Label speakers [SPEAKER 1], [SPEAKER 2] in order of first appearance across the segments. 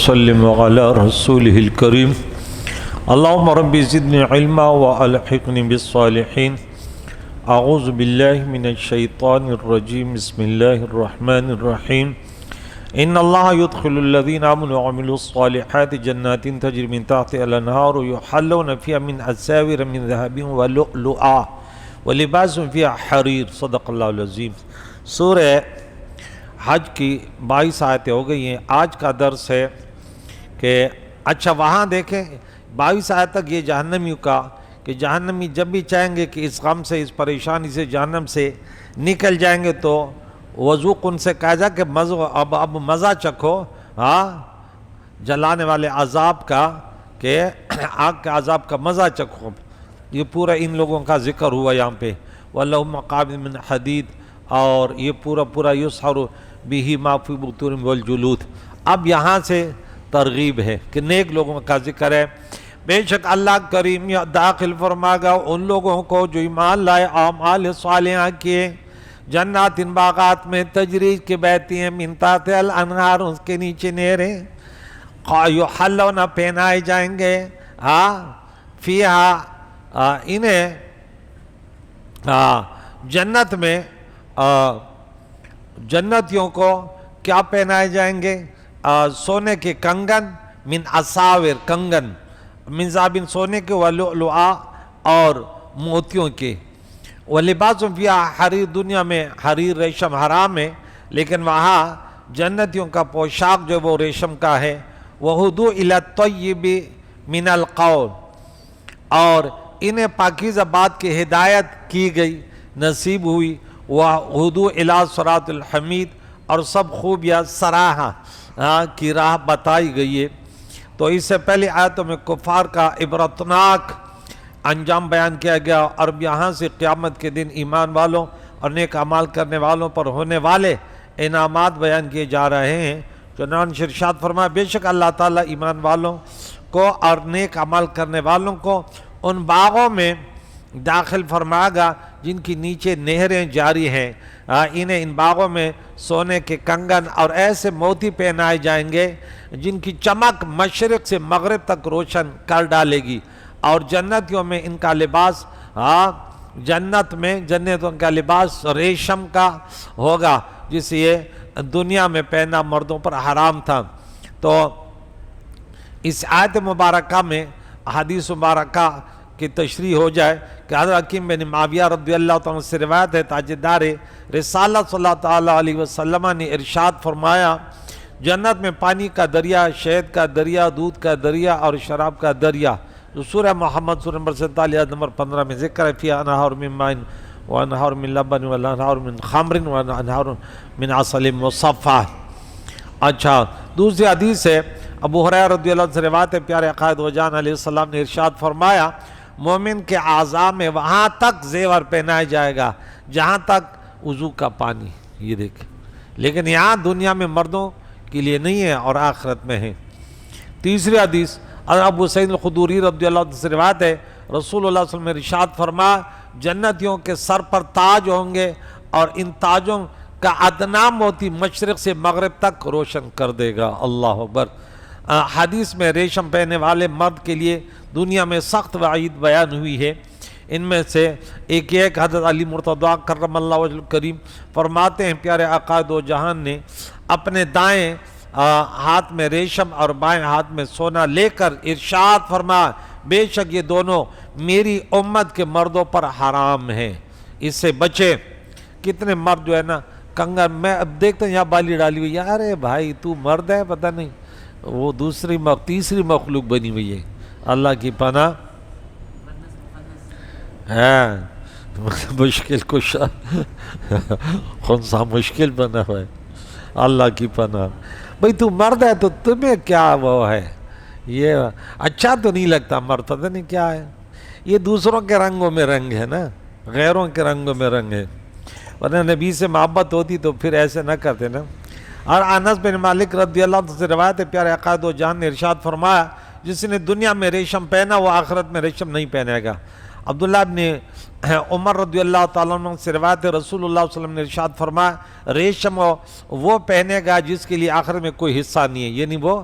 [SPEAKER 1] وسلم على رسوله الكريم اللهم رب زدني علما وألحقني بالصالحين أعوذ بالله من الشيطان الرجيم بسم الله الرحمن الرحيم إن الله يدخل الذين آمنوا وعملوا الصالحات جنات تجري من تحتها الأنهار يحلون فيها من أساور من ذهب ولؤلؤا ولباسهم فيها حرير صدق الله العظيم۔ سورہ حج کی 22 آیتیں ہو گئی ہیں۔ آج کا درس ہے کہ اچھا وہاں دیکھیں 22 آیت تک یہ جہنمیوں کا کہ جہنمی جب بھی چاہیں گے کہ اس غم سے اس پریشانی سے جہنم سے نکل جائیں گے تو وذوق ان سے کہا جا کہ اب مزہ چکھو جلانے والے عذاب کا، کہ آگ کے عذاب کا مزہ چکھو۔ یہ پورا ان لوگوں کا ذکر ہوا یہاں پہ وَلَهُمْ مَقَامِعُ مِنْ حَدِيدٍ، اور یہ پورا يُسْحَرُ بِهِ مَا فِي بُطُونِهِمْ وَالْجُلُودِ۔ اب یہاں سے ترغیب ہے کہ نیک لوگوں کا ذکر ہے۔ بے شک اللہ کریم یا داخل فرما گا ان لوگوں کو جو ایمان لائے اعمال صالحہ کیے، جنات ان باغات میں تجری کے بہتی ہیں من تحتہا الانہار، اس کے نیچے نہریں، یحلون پہنائے جائیں گے فیہا انہیں جنت میں جنتیوں کو کیا پہنائے جائیں گے؟ سونے کے کنگن، من اساور کنگن، من ذهب سونے کے، ولؤلؤا اور موتیوں کے، ولباسهم فیہا حریر، دنیا میں حریر ریشم حرام ہے لیکن وہاں جنتیوں کا پوشاک جو وہ ریشم کا ہے۔ وہدوا الی الطیب من القول، اور انہیں پاکیزہ بات کی ہدایت کی گئی، نصیب ہوئی۔ وہدوا الی صراط الحمید، اور سب خوبیاں سراہا کی راہ بتائی گئی ہے۔ تو اس سے پہلے آیتوں میں کفار کا عبرتناک انجام بیان کیا گیا، اور یہاں سے قیامت کے دن ایمان والوں اور نیک اعمال کرنے والوں پر ہونے والے انعامات بیان کیے جا رہے ہیں۔ چنانچہ ارشاد فرمایا بے شک اللہ تعالیٰ ایمان والوں کو اور نیک عمل کرنے والوں کو ان باغوں میں داخل فرمائے گا جن کی نیچے نہریں جاری ہیں۔ انہیں ان باغوں میں سونے کے کنگن اور ایسے موتی پہنائے جائیں گے جن کی چمک مشرق سے مغرب تک روشن کر ڈالے گی، اور جنتیوں میں ان کا لباس جنتوں کا لباس ریشم کا ہوگا، جس یہ دنیا میں پہنا مردوں پر حرام تھا۔ تو اس آیت مبارکہ میں حدیث مبارکہ کی تشریح ہو جائے کہ حضرت حکیم بن معاویہ رضی اللہ تعالیٰ سے روایت ہے، تاجدار رسالت صلی اللہ تعالیٰ علیہ وسلم نے ارشاد فرمایا جنت میں پانی کا دریا، شہد کا دریا، دودھ کا دریا اور شراب کا دریا، جو سورہ محمد سورہ نمبر 47 نمبر 15 میں ذکر ہے، فیہا انہار من ماء وانہار من لبن وانہار من خمر وانہار من عسل مصفی۔ اچھا دوسری حدیث ہے ابو ہریرہ رضی اللہ عنہ سے روایت ہے، پیارے قائد و جان علیہ السلام نے ارشاد فرمایا مومن کے اعضاء میں وہاں تک زیور پہنایا جائے گا جہاں تک وضو کا پانی، یہ دیکھیں، لیکن یہاں دنیا میں مردوں کے لیے نہیں ہے اور آخرت میں ہے۔ تیسری حدیث ابو سعید الخدری رضی اللہ عنہ سے روایت ہے، رسول اللہ صلی اللہ علیہ وسلم نے ارشاد فرمایا جنتیوں کے سر پر تاج ہوں گے اور ان تاجوں کا ادنا موتی مشرق سے مغرب تک روشن کر دے گا۔ اللہ اکبر۔ حدیث میں ریشم پہننے والے مرد کے لیے دنیا میں سخت وعید بیان ہوئی ہے۔ ان میں سے ایک حضرت علی مرتضیٰ کرم اللہ وجہ الکریم فرماتے ہیں پیارے آقا دو جہان نے اپنے دائیں ہاتھ میں ریشم اور بائیں ہاتھ میں سونا لے کر ارشاد فرمایا بے شک یہ دونوں میری امت کے مردوں پر حرام ہیں، اس سے بچے۔ کتنے مرد جو ہے نا کنگن، میں اب دیکھتا ہوں یہاں بالی ڈالی ہوئی، ارے بھائی تو مرد ہے پتہ نہیں، وہ تیسری مخلوق بنی ہوئی ہے۔ اللہ کی پناہ ہے، مشکل کشا خنسا مشکل بنا ہوا ہے، اللہ کی پناہ۔ بھئی تو مرد ہے تو تمہیں کیا وہ ہے، یہ اچھا تو نہیں لگتا مرد، پتہ نہیں کیا ہے، یہ دوسروں کے رنگوں میں رنگ ہے نا، غیروں کے رنگوں میں رنگ ہے، ورنہ نبی سے محبت ہوتی تو پھر ایسے نہ کرتے نا۔ اور انس بن مالک رضی اللہ عنہ سے روایت ہے پیارے آقا دو جان نے ارشاد فرمایا جس نے دنیا میں ریشم پہنا وہ آخرت میں ریشم نہیں پہنے گا۔ عبداللہ ابن عمر رضی اللہ تعالیٰ عنہ سے روایت ہے رسول اللہ صلی اللہ علیہ وسلم نے ارشاد فرمایا ریشم وہ پہنے گا جس کے لیے آخرت میں کوئی حصہ نہیں ہے، یعنی وہ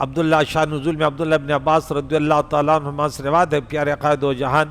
[SPEAKER 1] عبداللہ شاہ نزول میں عبداللہ ابن عباس رضی اللہ تعالیٰ عنہما سے روایت ہے، پیارے قائد و جہان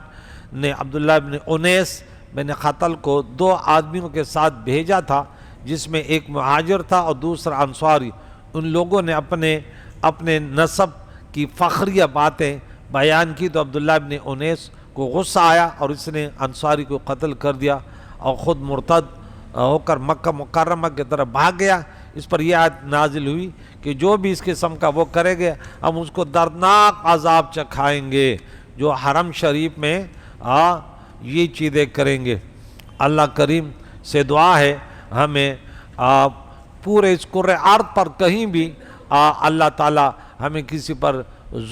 [SPEAKER 1] نے عبداللہ ابن انیس بن خطل کو 2 آدمیوں کے ساتھ بھیجا تھا، جس میں ایک مہاجر تھا اور دوسرا انصاری۔ ان لوگوں نے اپنے نسب کی فخریہ باتیں بیان کی تو عبداللہ ابن انیس کو غصہ آیا اور اس نے انصاری کو قتل کر دیا اور خود مرتد ہو کر مکہ مکرمہ کی طرف بھاگ گیا۔ اس پر یہ آیت نازل ہوئی کہ جو بھی اس قسم کا وہ کرے گا ہم اس کو دردناک عذاب چکھائیں گے، جو حرم شریف میں یہ چیزیں کریں گے۔ اللہ کریم سے دعا ہے ہمیں پورے اس کرۂ ارض پر کہیں بھی اللہ تعالیٰ ہمیں کسی پر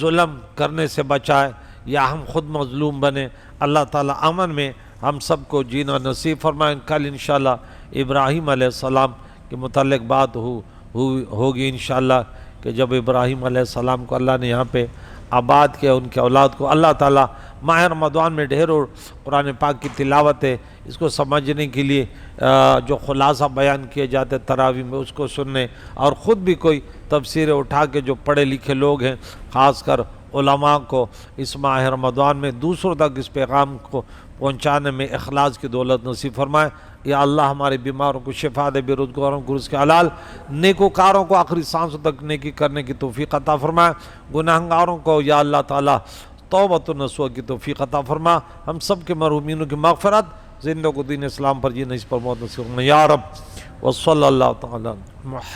[SPEAKER 1] ظلم کرنے سے بچائے یا ہم خود مظلوم بنے۔ اللہ تعالیٰ امن میں ہم سب کو جینا نصیب فرمائیں۔ کل انشاءاللہ ابراہیم علیہ السلام کے متعلق بات ہوگی انشاءاللہ، کہ جب ابراہیم علیہ السلام کو اللہ نے یہاں پہ آباد کیا، ان کے اولاد کو اللہ تعالیٰ ماہ رمضان میں ڈھیروں قرآن پاک کی تلاوت ہے، اس کو سمجھنے کے لیے جو خلاصہ بیان کیے جاتے تراویح میں اس کو سننے، اور خود بھی کوئی تفسیریں اٹھا کے جو پڑھے لکھے لوگ ہیں خاص کر علماء کو اس ماہ رمضان میں دوسروں تک اس پیغام کو پہنچانے میں اخلاص کی دولت نصیب فرمائے۔ یا اللہ ہمارے بیماروں کو شفا دے، بے روزگاروں کو رزق حلال، نیکوکاروں کو آخری سانسوں تک نیکی کرنے کی توفیق عطا فرمائے، گناہگاروں کو یا اللہ تعالیٰ توبۃ نصوح کی توفیق عطا فرما، ہم سب کے مرحومینوں کی مغفرت، زندوں کو دین اسلام پر جینے اس پر موت نصیب فرما یا رب۔ وصلی اللہ تعالیٰ